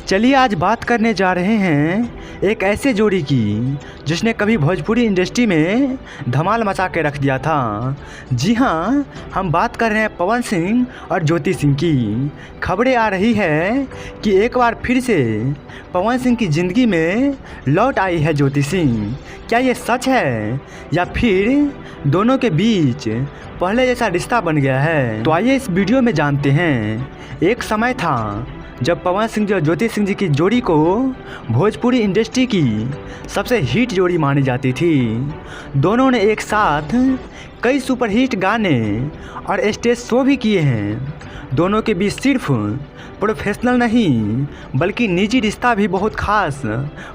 चलिए आज बात करने जा रहे हैं एक ऐसे जोड़ी की जिसने कभी भोजपुरी इंडस्ट्री में धमाल मचा के रख दिया था। जी हाँ, हम बात कर रहे हैं पवन सिंह और ज्योति सिंह की। खबरें आ रही है कि एक बार फिर से पवन सिंह की ज़िंदगी में लौट आई है ज्योति सिंह। क्या ये सच है या फिर दोनों के बीच पहले जैसा रिश्ता बन गया है? तो आइए इस वीडियो में जानते हैं। एक समय था जब पवन सिंह और ज्योति सिंह जी की जोड़ी को भोजपुरी इंडस्ट्री की सबसे हिट जोड़ी मानी जाती थी। दोनों ने एक साथ कई सुपरहिट गाने और स्टेज शो भी किए हैं। दोनों के बीच सिर्फ प्रोफेशनल नहीं बल्कि निजी रिश्ता भी बहुत खास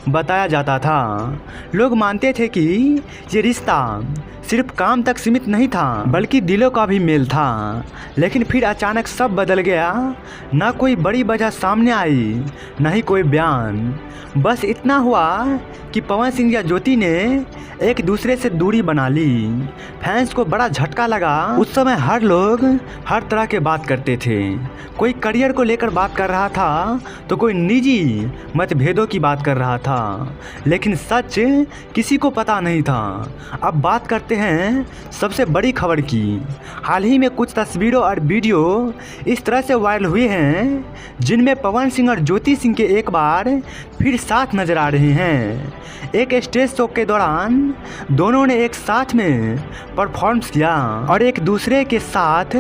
बताया जाता था। लोग मानते थे कि ये रिश्ता सिर्फ काम तक सीमित नहीं था बल्कि दिलों का भी मेल था। लेकिन फिर अचानक सब बदल गया। ना कोई बड़ी वजह सामने आई, ना ही कोई बयान। बस इतना हुआ कि पवन सिंह या ज्योति ने एक दूसरे से दूरी बना ली। फैंस को बड़ा झटका लगा। उस समय हर लोग हर तरह के बात करते थे। कोई करियर को लेकर बात कर रहा था तो कोई निजी मतभेदों की बात कर रहा था, लेकिन सच किसी को पता नहीं था। अब बात करते हैं सबसे बड़ी खबर की। हाल ही में कुछ तस्वीरों और वीडियो इस तरह से वायरल हुए हैं जिनमें पवन सिंह और ज्योति सिंह के एक बार फिर साथ नजर आ रहे हैं। एक स्टेज शो के दौरान दोनों ने एक साथ में परफॉर्मेंस किया और एक दूसरे के साथ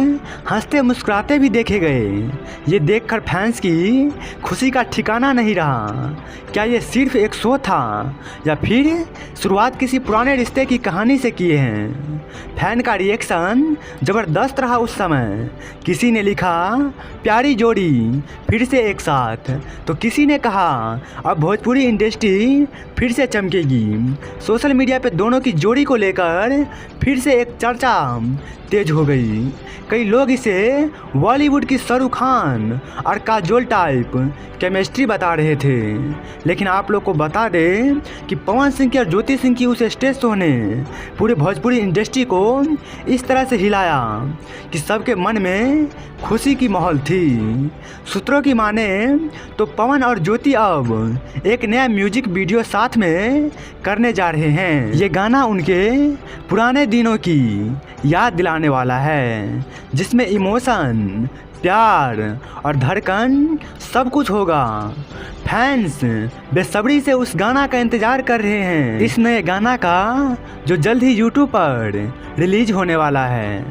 हंसते मुस्कुराते भी देखे गए। ये देखकर फैंस की खुशी का ठिकाना नहीं रहा। क्या ये सिर्फ एक शो था या फिर शुरुआत किसी पुराने रिश्ते की कहानी से किए हैं? फैन का रिएक्शन ज़बरदस्त रहा उस समय। किसी ने लिखा प्यारी जोड़ी फिर से एक साथ, तो किसी ने कहा अब भोजपुरी इंडस्ट्री फिर से चमकेगी। सोशल मीडिया पे दोनों की जोड़ी को लेकर फिर से एक चर्चा तेज हो गई। कई लोग इसे बॉलीवुड की शाहरुख खान और काजोल टाइप केमिस्ट्री बता रहे थे। लेकिन आप लोग को बता दें कि पवन सिंह की और ज्योति सिंह की उस स्टेज शो ने पूरे भोजपुरी इंडस्ट्री को इस तरह से हिलाया कि सबके मन में खुशी की माहौल थी। सूत्रों की माने तो पवन और ज्योति अब एक नया म्यूजिक वीडियो साथ में करने जा रहे हैं। ये गाना उनके पुराने दिनों की याद दिलाने वाला है, जिसमें इमोशन, प्यार और धड़कन सब कुछ होगा। फैंस बेसब्री से उस गाना का इंतज़ार कर रहे हैं। इस नए गाना का जो जल्द ही यूट्यूब पर रिलीज होने वाला है।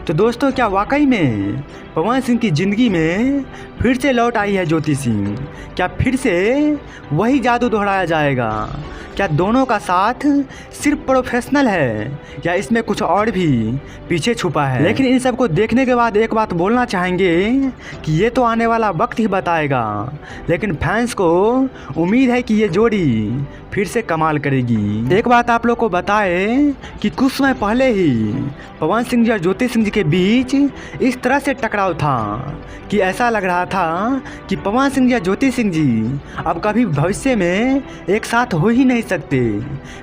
तो दोस्तों, क्या वाकई में पवन सिंह की ज़िंदगी में फिर से लौट आई है ज्योति सिंह? क्या फिर से वही जादू दोहराया जाएगा? क्या दोनों का साथ सिर्फ प्रोफेशनल है या इसमें कुछ और भी पीछे छुपा है? लेकिन इन सब को देखने के बाद एक बात बोलना चाहेंगे कि ये तो आने वाला वक्त ही बताएगा। लेकिन फैंस को उम्मीद है कि ये जोड़ी फिर से कमाल करेगी। एक बात आप लोग को बताएं कि कुछ समय पहले ही पवन सिंह जी और ज्योति सिंह जी के बीच इस तरह से टकराव था कि ऐसा लग रहा था कि पवन सिंह या ज्योति सिंह जी अब कभी भविष्य में एक साथ हो ही नहीं सकते।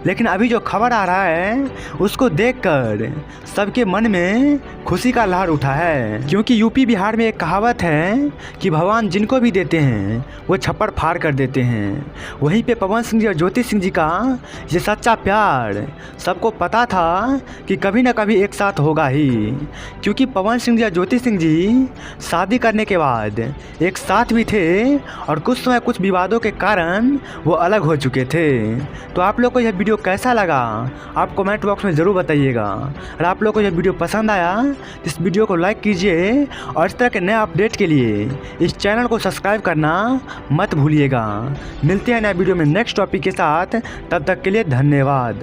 लेकिन अभी जो खबर आ रहा है उसको देखकर सबके मन में खुशी का लहर उठा है, क्योंकि यूपी बिहार में एक कहावत है कि भगवान जिनको भी देते हैं वो छप्पर फाड़ कर देते हैं। वहीं पे पवन सिंह जी और ज्योति सिंह जी का ये सच्चा प्यार सबको पता था कि कभी ना कभी एक साथ होगा ही, क्योंकि पवन सिंह जी और ज्योति सिंह जी शादी करने के बाद एक साथ भी थे और कुछ समय कुछ विवादों के कारण वो अलग हो चुके थे। तो आप लोग को यह वीडियो कैसा लगा आप कमेंट बॉक्स में ज़रूर बताइएगा। और आप लोग को यह वीडियो पसंद आया तो इस वीडियो को लाइक कीजिए और इस तरह के नए अपडेट के लिए इस चैनल को सब्सक्राइब करना मत भूलिएगा। मिलते हैं नए वीडियो में नेक्स्ट टॉपिक के साथ। तब तक के लिए धन्यवाद।